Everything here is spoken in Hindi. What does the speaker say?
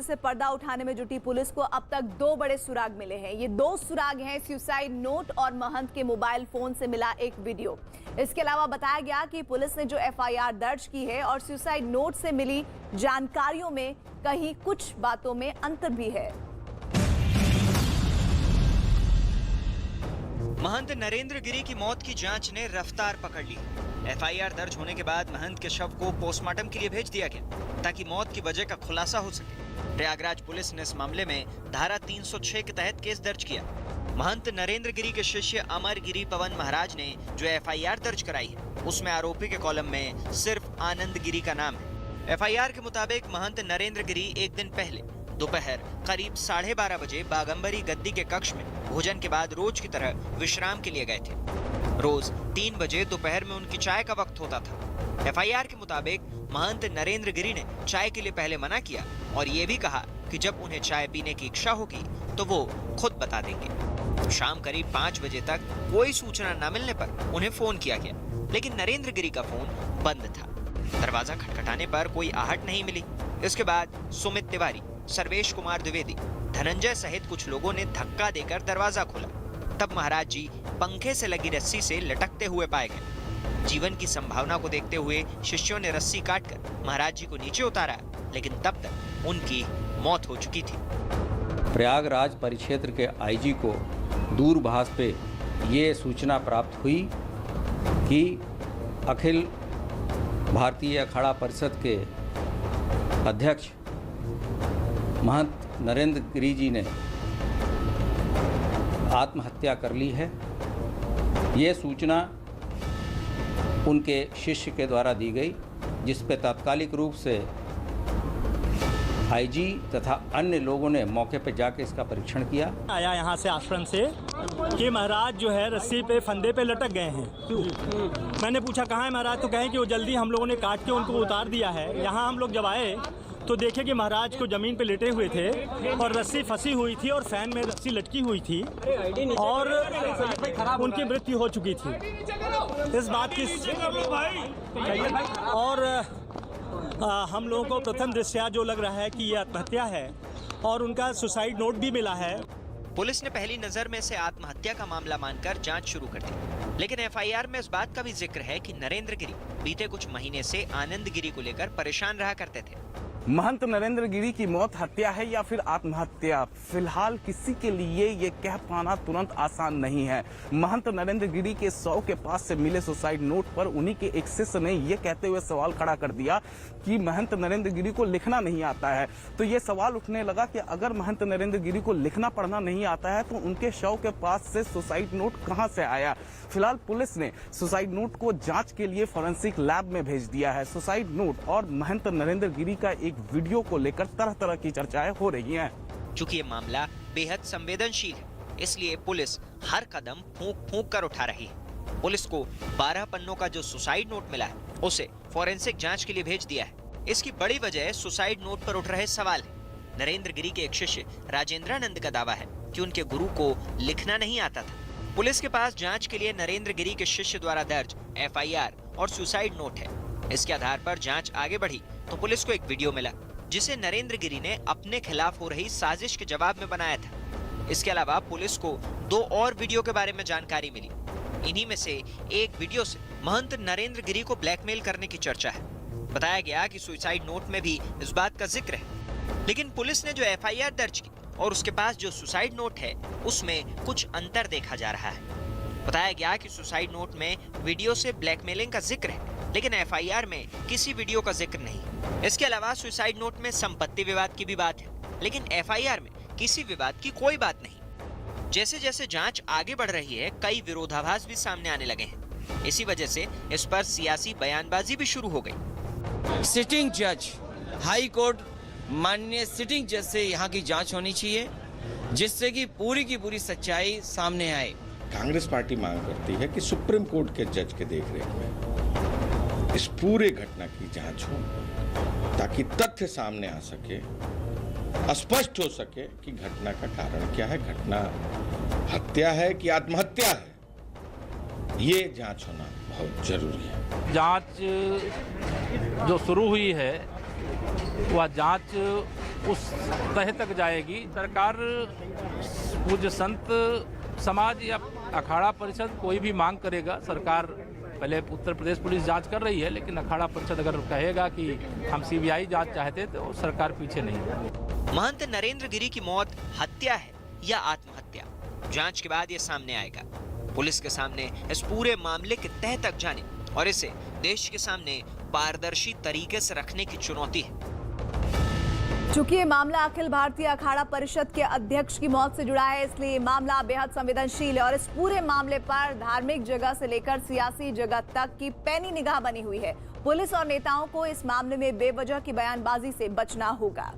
से पर्दा उठाने में जुटी पुलिस को अब तक 2 बड़े सुराग मिले हैं। ये 2 सुराग हैं सुसाइड नोट और महंत के मोबाइल फोन से मिला एक वीडियो। इसके अलावा बताया गया कि पुलिस ने जो एफआईआर दर्ज की है और सुसाइड नोट से मिली जानकारियों में कहीं कुछ बातों में अंतर भी है। महंत नरेंद्र गिरी की मौत की जांच ने रफ्तार पकड़ ली। एफआईआर दर्ज होने के बाद महंत के शव को पोस्टमार्टम के लिए भेज दिया गया ताकि मौत की वजह का खुलासा हो सके। प्रयागराज पुलिस ने इस मामले में धारा 306 के तहत केस दर्ज किया। महंत नरेंद्र गिरी के शिष्य अमर गिरी पवन महाराज ने जो एफआईआर दर्ज कराई है उसमें आरोपी के कॉलम में सिर्फ आनंद गिरी का नाम है। एफआईआर के मुताबिक महंत नरेंद्र गिरी एक दिन पहले दोपहर करीब 12:30 बजे बागंबरी गद्दी के कक्ष में भोजन के बाद रोज की तरह विश्राम के लिए गए थे। रोज 3 बजे दोपहर में उनकी चाय का वक्त होता था। एफआईआर के मुताबिक महंत नरेंद्र गिरी ने चाय के लिए पहले मना किया और ये भी कहा कि जब उन्हें चाय पीने की इच्छा होगी तो वो खुद बता देंगे। शाम करीब 5 बजे तक कोई सूचना न मिलने पर उन्हें फोन किया गया, लेकिन नरेंद्र गिरी का फोन बंद था। दरवाजा खटखटाने पर कोई आहट नहीं मिली। इसके बाद सुमित तिवारी, सर्वेश कुमार द्विवेदी, धनंजय सहित कुछ लोगों ने धक्का देकर दरवाजा खोला। तब महाराज जी पंखे से लगी रस्सी से लटकते हुए पाए गए। जीवन की संभावना को देखते हुए शिष्यों ने रस्सी काटकर महाराज जी को नीचे उतारा, लेकिन तब तक उनकी मौत हो चुकी थी। प्रयागराज परिक्षेत्र के आईजी को दूरभाष पे ये सूचना प्राप्त हुई कि अखिल भारतीय अखाड़ा परिषद के अध्यक्ष महंत नरेंद्र गिरी जी ने आत्महत्या कर ली है। ये सूचना उनके शिष्य के द्वारा दी गई, जिस पे तात्कालिक रूप से आईजी तथा अन्य लोगों ने मौके पर जाकर इसका परीक्षण किया। आया यहाँ से आश्रम से कि महाराज जो है रस्सी पे फंदे पे लटक गए हैं। मैंने पूछा कहाँ है महाराज, तो कहें कि वो जल्दी हम लोगों ने काट के उनको उतार दिया है। यहाँ हम लोग जब आए तो देखे कि महाराज को ज़मीन पे लेटे हुए थे और रस्सी फंसी हुई थी और फैन में रस्सी लटकी हुई थी और उनकी मृत्यु हो चुकी थी। इस बात की और हम लोगों को प्रथम दृष्टया जो लग रहा है कि ये आत्महत्या है और उनका सुसाइड नोट भी मिला है। पुलिस ने पहली नजर में इसे आत्महत्या का मामला मानकर जांच शुरू कर दी, लेकिन एफआईआर में इस बात का भी जिक्र है कि नरेंद्र गिरी बीते कुछ महीने से आनंद गिरी को लेकर परेशान रहा करते थे। महंत नरेंद्र गिरी की मौत हत्या है या फिर आत्महत्या, फिलहाल किसी के लिए ये कह पाना तुरंत आसान नहीं है। महंत नरेंद्र गिरी के शव के पास से मिले सुसाइड नोट पर उन्हीं के एक शिष्य ने ये कहते हुए सवाल खड़ा कर दिया कि महंत नरेंद्र गिरी को लिखना नहीं आता है। तो ये सवाल उठने लगा कि अगर महंत नरेंद्र गिरी को लिखना पढ़ना नहीं आता है तो उनके शव के पास से सुसाइड नोट कहां से आया। फिलहाल पुलिस ने सुसाइड नोट को जांच के लिए फोरेंसिक लैब में भेज दिया है। सुसाइड नोट और महंत नरेंद्र गिरी का एक वीडियो को लेकर तरह तरह की चर्चाएं हो रही हैं। चूंकि ये मामला बेहद संवेदनशील है, इसलिए पुलिस हर कदम फूंक फूंक कर उठा रही है। पुलिस को 12 पन्नों का जो सुसाइड नोट मिला है उसे फोरेंसिक जांच के लिए भेज दिया है। इसकी बड़ी वजह सुसाइड नोट पर उठ रहे सवाल है। नरेंद्र गिरी के एक शिष्य राजेंद्रानंद का दावा है कि उनके गुरु को लिखना नहीं आता था। पुलिस के पास जांच के लिए नरेंद्र गिरी के शिष्य द्वारा दर्ज एफआईआर और सुसाइड नोट है। इसके आधार पर जांच आगे बढ़ी तो पुलिस को एक वीडियो मिला जिसे नरेंद्र गिरी ने अपने खिलाफ हो रही साजिश के जवाब में बनाया था। इसके अलावा पुलिस को 2 और वीडियो के बारे में जानकारी मिली। इन्हीं में से एक वीडियो से महंत नरेंद्र गिरी को ब्लैकमेल करने की चर्चा है। बताया गया कि सुसाइड नोट में भी इस बात का जिक्र है, लेकिन पुलिस ने जो एफआईआर दर्ज की और उसके पास जो सुसाइड नोट है उसमें कुछ अंतर देखा जा रहा है। बताया गया कि सुसाइड नोट में वीडियो से ब्लैकमेलिंग का जिक्र है, लेकिन एफआईआर में किसी वीडियो का जिक्र नहीं। इसके अलावा सुसाइड नोट में संपत्ति विवाद की भी बात है, लेकिन एफआईआर में किसी विवाद की कोई बात नहीं। जैसे जैसे जांच आगे बढ़ रही है कई विरोधाभास भी सामने आने लगे हैं। इसी वजह से इस पर सियासी बयानबाजी भी शुरू हो गई। सिटिंग जज, हाई कोर्ट माननीय सिटिंग जज से यहाँ की जांच होनी चाहिए, जिससे कि पूरी की पूरी सच्चाई सामने आए। कांग्रेस पार्टी मांग करती है कि सुप्रीम कोर्ट के जज के देखरेख में इस पूरे घटना की जांच हो, ताकि तथ्य सामने आ सके, स्पष्ट हो सके कि घटना का कारण क्या है, घटना हत्या है कि आत्महत्या है। ये जांच होना बहुत जरूरी है। जांच जो शुरू हुई है वह जांच उस तह तक जाएगी। सरकार पूज्य संत समाज या अखाड़ा परिषद कोई भी मांग करेगा, सरकार पहले उत्तर प्रदेश पुलिस जांच कर रही है, लेकिन अखाड़ा परिषद अगर कहेगा कि हम सीबीआई जांच चाहते तो सरकार पीछे नहीं है। महंत नरेंद्र गिरी की मौत हत्या है या आत्महत्या, जांच के बाद ये सामने आएगा। पुलिस के सामने इस पूरे मामले के तह तक जाने और इसे देश के सामने पारदर्शी तरीके से रखने की चुनौती है। चूंकि ये मामला अखिल भारतीय अखाड़ा परिषद के अध्यक्ष की मौत से जुड़ा है, इसलिए ये मामला बेहद संवेदनशील है और इस पूरे मामले पर धार्मिक जगह से लेकर सियासी जगह तक की पैनी निगाह बनी हुई है। पुलिस और नेताओं को इस मामले में बेवजह की बयानबाजी से बचना होगा।